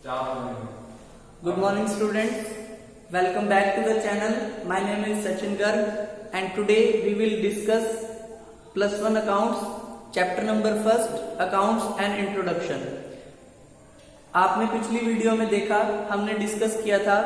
Good morning students, welcome back to the channel. My name is Sachin Garg and today we will discuss plus one accounts, chapter number first, accounts and introduction. आपने पिछली video में देखा, हमने discuss किया था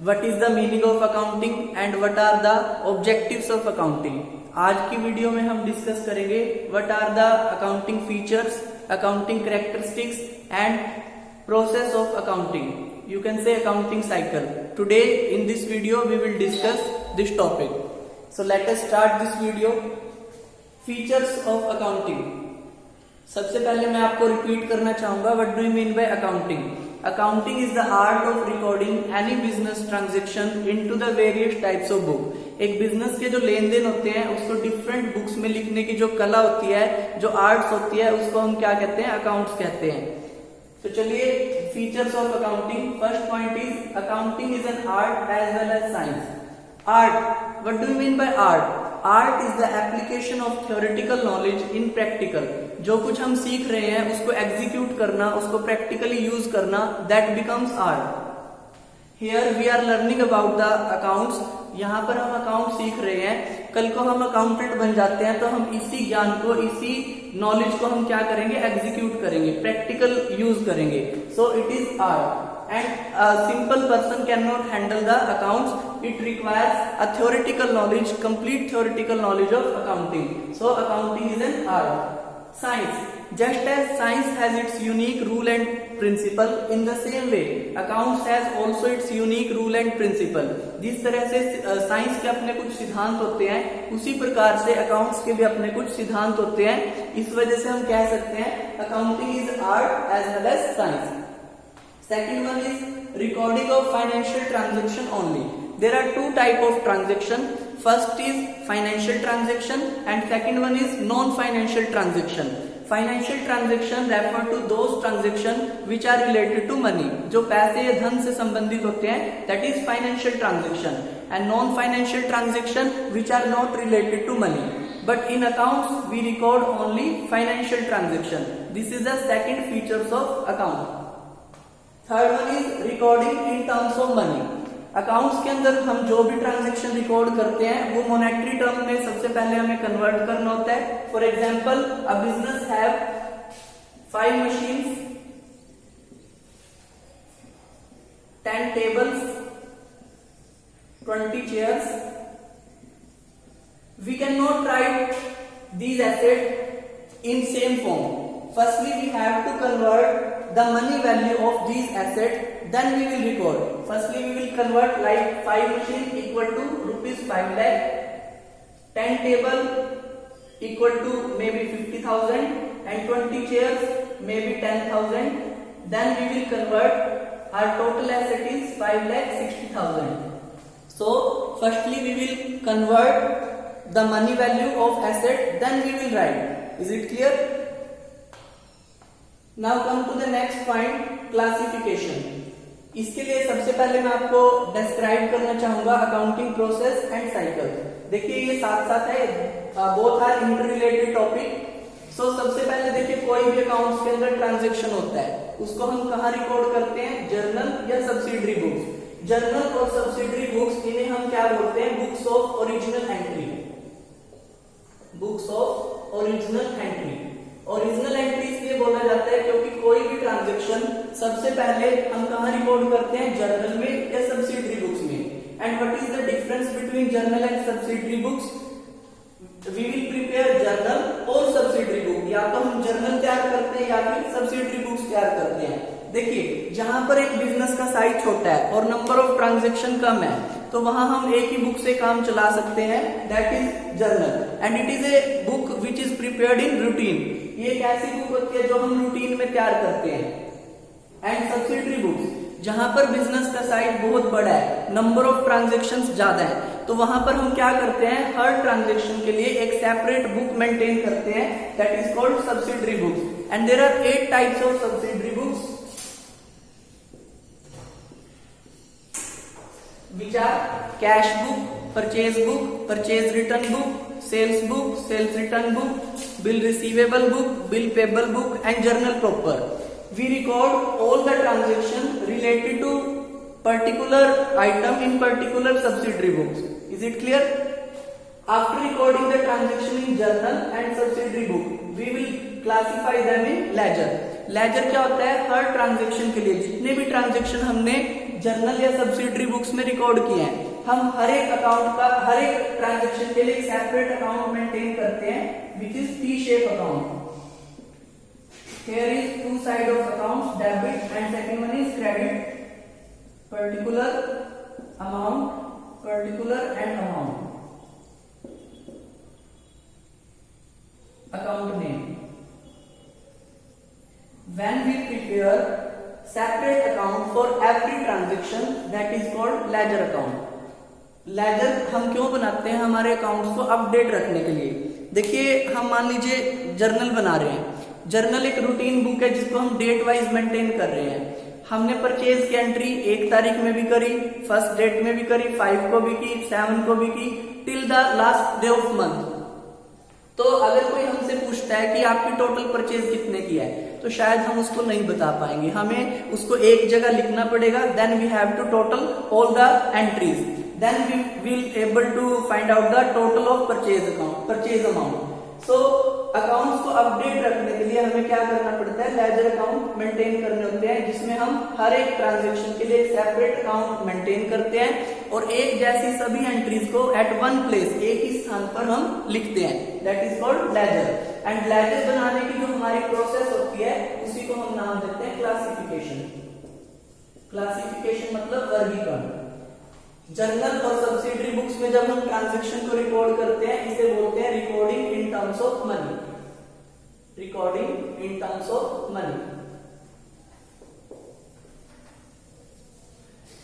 what is the meaning of accounting and what are the objectives of accounting. आज की video में हम डिस्कस करेंगे what are the accounting features, accounting characteristics and process of accounting. You can say accounting cycle. Today in this video we will discuss this topic. So let us start this video. Features of accounting. सबसे पहले मैं आपको repeat करना चाहूंगा what do you mean by accounting. Accounting is the art of recording any business transaction into the various types of book. एक business के जो लेन then होते हैं उसको डिफरेंट बुक्स में लिखने की जो कला होती है, जो आर्ट्स होती है, उसको हम क्या कहते हैं? अकाउंट्स कहते हैं. तो चलिए features of accounting. First point is accounting is an art as well as science. Art, what do you mean by art? Art is the application of theoretical knowledge in practical. जो कुछ हम सीख रहे हैं उसको एग्जीक्यूट करना, उसको practically use करना, that becomes art. Here we are learning about the accounts. यहाँ पर हम अकाउंट सीख रहे हैं. कल को हम अकाउंटेंट बन जाते हैं तो हम इसी ज्ञान को, इसी नॉलेज को हम क्या करेंगे? एग्जीक्यूट करेंगे, प्रैक्टिकल यूज करेंगे. So it is art. And a simple person cannot handle the accounts. It requires a theoretical knowledge, complete theoretical knowledge of accounting. So accounting is an art. Science. Just as science has its unique rule and principle, in the same way, accounts has also its unique rule and principle. जिस तरह से science के अपने कुछ सिद्धांत होते हैं, उसी प्रकार से अकाउंट्स के भी अपने कुछ सिद्धांत होते हैं. इस वजह से हम कह सकते हैं accounting is art as well as science. Second one is recording of financial transaction only. There are two type of transaction. First is financial transaction and second one is non-financial transaction. Financial transaction refer to those transaction which are related to money. जो पैसे या धन से संबंधित होते हैं, that is financial transaction. And non-financial transaction which are not related to money. But in accounts we record only financial transaction. This is the second features of account. Third one is recording in terms of money. Accounts के अंदर हम जो भी transaction record करते हैं वो monetary term में सबसे पहले हमें कन्वर्ट करना होता है. For example, a business have 5 machines, 10 tables, 20 chairs. We cannot write these assets in same form. Firstly, we have to convert the money value of these assets, then we will record. Firstly, we will convert like 5 machine equal to rupees 5 lakh, 10 table equal to maybe 50,000 and 20 chairs maybe 10,000. Then we will convert our total asset is 5 lakh 60,000. So firstly we will convert the money value of asset, then we will write. Is it clear? Now come to the next point, classification. इसके लिए सबसे पहले मैं आपको describe करना चाहूंगा accounting process and cycle. देखिए ये साथ साथ है, both are interrelated topic. So सबसे पहले देखिए कोई भी अकाउंट्स के अंदर ट्रांजेक्शन होता है उसको हम कहाँ रिकॉर्ड करते हैं? जर्नल या सब्सिडरी बुक्स. जर्नल और सब्सिडरी बुक्स, इन्हें हम क्या बोलते हैं? Books of original entry. Books of original entry. Original entry इसलिए बोला जाता है क्योंकि कोई भी ट्रांजैक्शन सबसे पहले हम कहाँ रिकॉर्ड करते हैं? जर्नल में या सब्सिडरी बुक्स में. And what is the difference between journal and subsidiary books? We will prepare journal और सब्सिडरी बुक. या तो हम जर्नल तैयार करते हैं या फिर सब्सिडरी बुक्स तैयार करते हैं. देखिए जहां पर एक बिजनेस का साइज छोटा है और नंबर ऑफ ट्रांजैक्शन कम है तो वहां हम एक ही बुक से काम चला सकते हैं, that is journal. And it is a book which is prepared in routine. ये एक ऐसी बुक होती है जो हम रूटीन में तैयार करते हैं. एंड सब्सिडरी बुक्स जहां पर बिजनेस का साइज बहुत बड़ा है, नंबर ऑफ ट्रांजैक्शंस ज्यादा है, तो वहां पर हम क्या करते हैं? हर ट्रांजैक्शन के लिए एक सेपरेट बुक मेंटेन करते हैं, that is called subsidiary books. And there are 8 types of subsidiary books which are cash book, purchase return book, sales return book, bill receivable book, bill payable book and journal proper. we record all the transaction related to particular item in particular subsidiary books. Is it clear? After recording the transaction in journal and subsidiary book, we will classify them in ledger. Ledger क्या होता है? हर transaction के लिए जितने भी transaction हमने journal या subsidiary books में रिकॉर्ड किए हैं, हम हर एक अकाउंट का, हर एक ट्रांजेक्शन के लिए एक सेपरेट अकाउंट मेंटेन करते हैं, which is T shape account. Here is two side of accounts, debit and second one is credit. Particular and amount. Account name. When we prepare separate account for every transaction, that is called ledger account. Ledger हम क्यों बनाते हैं? हमारे accounts को update रखने के लिए. देखिए, हम मान लीजिए जर्नल बना रहे हैं. जर्नल एक रूटीन बुक है जिसको हम डेट वाइज मेंटेन कर रहे हैं. हमने परचेज की एंट्री 1 तारीख में भी करी, फर्स्ट डेट में भी करी, 5 को भी की, 7 को भी की, till the last day of month. तो अगर कोई हमसे पूछता है कि आपकी टोटल परचेज कितने की है, तो शायद हम उसको नहीं बता पाएंगे. हमें उसको एक जगह लिखना पड़ेगा. Then we have to total all the entries. Then we will able to find out the total of purchase amount. So accounts को अपडेट रखने के लिए हमें क्या करना पड़ता है? लेजर अकाउंट मेंटेन करने होते हैं, जिसमें हम हर एक ट्रांजैक्शन के लिए सेपरेट अकाउंट मेंटेन करते हैं और एक जैसी सभी एंट्रीज को एट वन प्लेस, एक ही स्थान पर हम लिखते हैं. That is called ledger. And ledger बनाने की जो हमारी प्रोसेस होती है, उसी को हम नाम देते हैं क्लासिफिकेशन. क्लासिफिकेशन मतलब वर्गीकरण. जर्नल और सब्सिडरी बुक्स में जब हम ट्रांजैक्शन को रिकॉर्ड करते हैं, इसे बोलते हैं recording in terms of money. Recording in terms of money.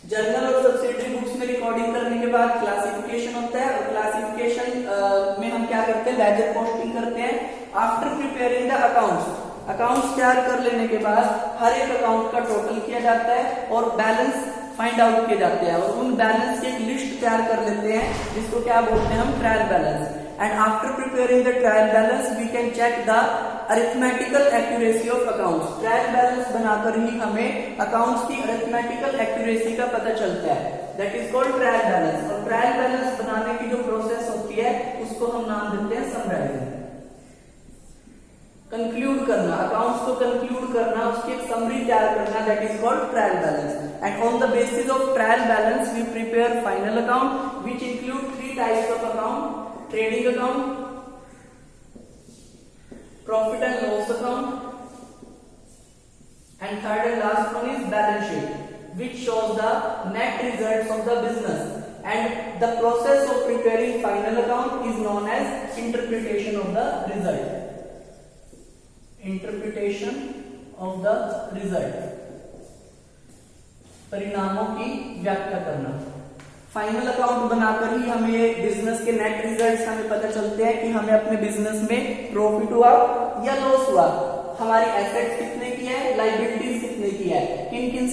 Journal और सब्सिडरी बुक्स में रिकॉर्डिंग करने के बाद क्लासिफिकेशन होता है, और क्लासिफिकेशन में हम क्या करते हैं? लेजर पोस्टिंग करते हैं. आफ्टर प्रिपेयरिंग द अकाउंट्स तैयार कर लेने के बाद हर एक अकाउंट का टोटल किया जाता है और बैलेंस फाइंड आउट किए जाते हैं, और उन बैलेंस की एक लिस्ट तैयार कर लेते हैं, जिसको क्या बोलते हैं हम? Trial balance. And after preparing the trial balance we can check the arithmetical accuracy of accounts. Trial balance बनाकर ही हमें अकाउंट्स की अरिथमेटिकल एक्यूरेसी का पता चलता है. That is called trial balance. और ट्रायल बैलेंस बनाने की जो प्रोसेस होती है, उसको हम नाम देते हैं समराइजिंग. कंक्लूड करना, अकाउंट्स को कंक्लूड करना, उसकी एक समरी तैयार करना, that is called trial balance. And on the basis of trial balance we prepare final account which include 3 types of account: trading account, profit and loss account, and third and last one is balance sheet which shows the net results of the business. And the process of preparing final account is known as interpretation of the result. Interpretation of the result. परिणामों की व्याख्या करना. Final account बनाकर ही हमें business के net results हमें पता चलते हैं कि हमें अपने बिजनेस में प्रॉफिट हुआ या लॉस हुआ, हमारी एसेट्स कितने की है, लायबिलिटीज कितने की है, किन किन